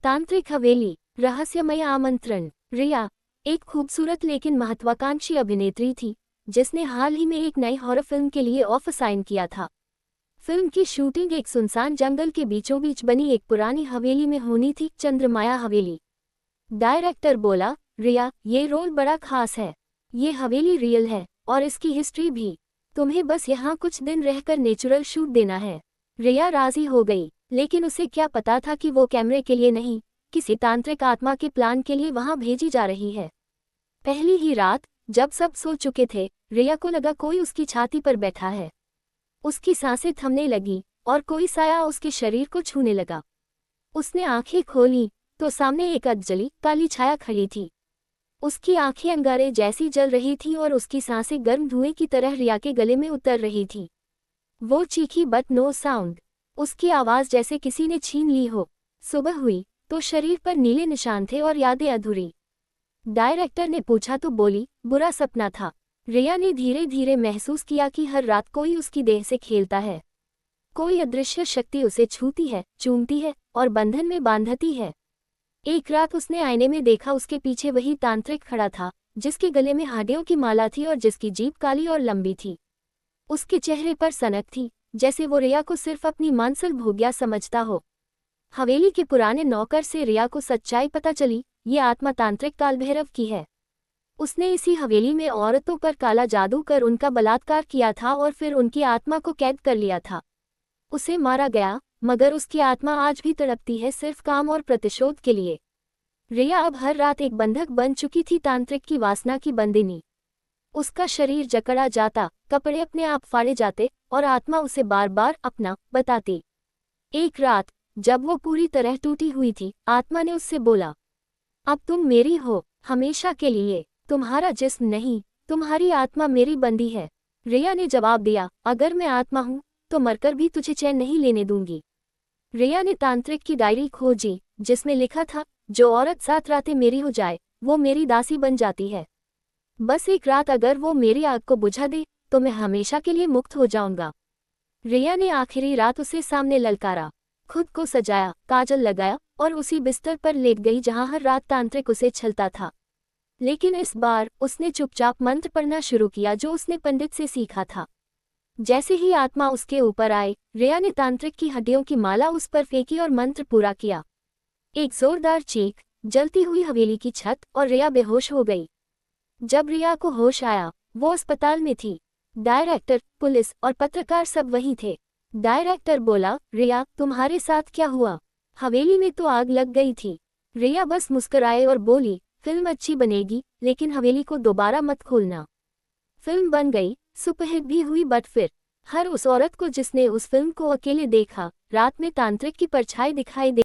तांत्रिक हवेली, रहस्यमय आमंत्रण। रिया एक खूबसूरत लेकिन महत्वाकांक्षी अभिनेत्री थी जिसने हाल ही में एक नई हॉरर फिल्म के लिए ऑफर साइन किया था। फिल्म की शूटिंग एक सुनसान जंगल के बीचों बीच बनी एक पुरानी हवेली में होनी थी, चंद्रमाया हवेली। डायरेक्टर बोला, रिया ये रोल बड़ा खास है। ये हवेली रियल है और इसकी हिस्ट्री भी। तुम्हें बस यहाँ कुछ दिन रहकर नेचुरल शूट देना है। रिया राजी हो गई, लेकिन उसे क्या पता था कि वो कैमरे के लिए नहीं, किसी तांत्रिक आत्मा के प्लान के लिए वहां भेजी जा रही है। पहली ही रात जब सब सो चुके थे, रिया को लगा कोई उसकी छाती पर बैठा है। उसकी सांसें थमने लगी और कोई साया उसके शरीर को छूने लगा। उसने आंखें खोली तो सामने एक अधजली काली छाया खड़ी थी। उसकी आंखें अंगारे जैसी जल रही थीं और उसकी सांसें गर्म धुएं की तरह रिया के गले में उतर रही थी। वो चीखी बट नो साउंड। उसकी आवाज जैसे किसी ने छीन ली हो। सुबह हुई तो शरीर पर नीले निशान थे और यादें अधूरी। डायरेक्टर ने पूछा तो बोली, बुरा सपना था। रिया ने धीरे धीरे महसूस किया कि हर रात कोई उसकी देह से खेलता है। कोई अदृश्य शक्ति उसे छूती है, चूमती है और बंधन में बांधती है। एक रात उसने आईने में देखा, उसके पीछे वही तांत्रिक खड़ा था जिसके गले में हड्डियों की माला थी और जिसकी जीभ काली और लंबी थी। उसके चेहरे पर सनक थी, जैसे वो रिया को सिर्फ अपनी मांसल भोग्या समझता हो। हवेली के पुराने नौकर से रिया को सच्चाई पता चली, ये आत्मा तांत्रिक कालभैरव की है। उसने इसी हवेली में औरतों पर काला जादू कर उनका बलात्कार किया था और फिर उनकी आत्मा को कैद कर लिया था। उसे मारा गया, मगर उसकी आत्मा आज भी तड़पती है, सिर्फ काम और प्रतिशोध के लिए। रिया अब हर रात एक बंधक बन चुकी थी, तांत्रिक की वासना की बंदिनी। उसका शरीर जकड़ा जाता, कपड़े अपने आप फाड़े जाते और आत्मा उसे बार बार अपना बताती। एक रात जब वो पूरी तरह टूटी हुई थी, आत्मा ने उससे बोला, अब तुम मेरी हो, हमेशा के लिए। तुम्हारा जिस्म नहीं, तुम्हारी आत्मा मेरी बंदी है। रिया ने जवाब दिया, अगर मैं आत्मा हूँ तो मरकर भी तुझे चैन नहीं लेने दूंगी। रिया ने तांत्रिक की डायरी खोजी जिसमें लिखा था, जो औरत 7 रातें मेरी हो जाए वो मेरी दासी बन जाती है। बस एक रात अगर वो मेरी आग को बुझा दे तो मैं हमेशा के लिए मुक्त हो जाऊंगा। रिया ने आखिरी रात उसे सामने ललकारा, खुद को सजाया, काजल लगाया और उसी बिस्तर पर लेट गई जहां हर रात तांत्रिक उसे छलता था। लेकिन इस बार उसने चुपचाप मंत्र पढ़ना शुरू किया जो उसने पंडित से सीखा था। जैसे ही आत्मा उसके ऊपर आए, रिया ने तांत्रिक की हड्डियों की माला उस पर फेंकी और मंत्र पूरा किया। एक जोरदार चीख, जलती हुई हवेली की छत और रिया बेहोश हो गई। जब रिया को होश आया, वो अस्पताल में थी। डायरेक्टर, पुलिस और पत्रकार सब वहीं थे। डायरेक्टर बोला, रिया तुम्हारे साथ क्या हुआ? हवेली में तो आग लग गई थी। रिया बस मुस्कुराए और बोली, फिल्म अच्छी बनेगी लेकिन हवेली को दोबारा मत खोलना। फिल्म बन गई, सुपरहिट भी हुई, बट फिर हर उस औरत को जिसने उस फिल्म को अकेले देखा, रात में तांत्रिक की परछाई दिखाई दे